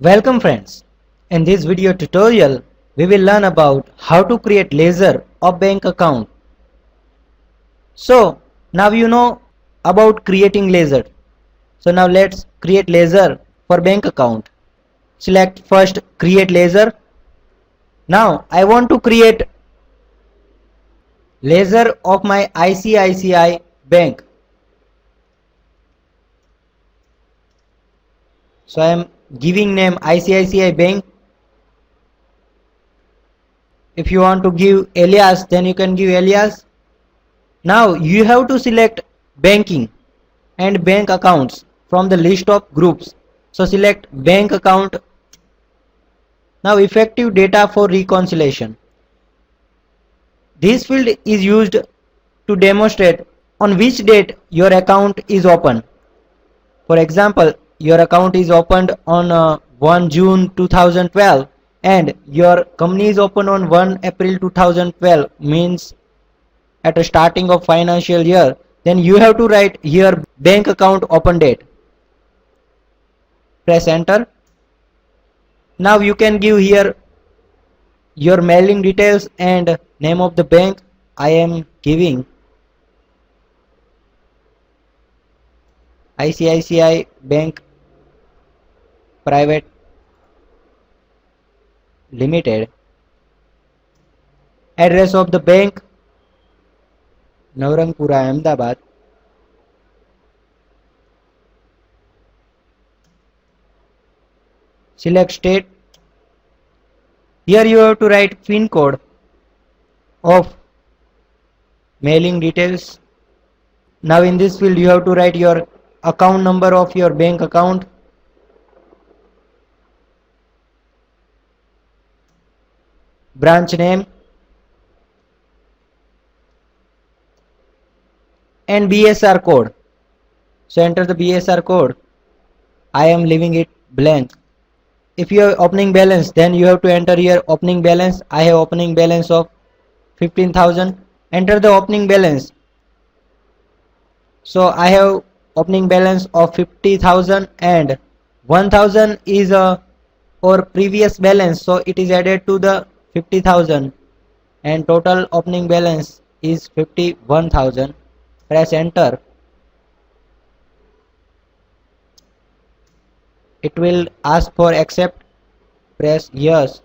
Welcome friends. In this video tutorial, we will learn about how to create ledger of bank account. So now you know about creating ledger. So now let's create ledger for bank account. Select first create ledger. Now I want to create ledger of my ICICI bank. So I am giving name ICICI bank. If you want to give alias, then you can give alias. Now you have to select banking and bank accounts from the list of groups. So select bank account. Now effective data for reconciliation. This field is used to demonstrate on which date your account is open. For example, your account is opened on 1 June 2012 and your company is open on 1 April 2012, means at the starting of financial year. Then you have to write here bank account open date. Press enter. Now you can give here your mailing details and name of the bank. I am giving ICICI Bank Private Limited. Address of the bank Navrangpura, Ahmedabad. Select state. Here you have to write PIN code of mailing details. Now in this field you have to write your account number of your bank account. Branch name and BSR code. So enter the BSR code. I am leaving it blank. If you have opening balance, then you have to enter here opening balance. I have opening balance of 15,000. Enter the opening balance. So I have opening balance of 50,000 and 1,000 is or previous balance, so it is added to the 50,000 and total opening balance is 51,000. Press enter. It will ask for accept. Press yes.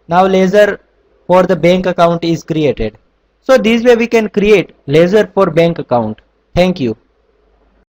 Now ledger for the bank account is created. So this way we can create ledger for bank account. Thank you.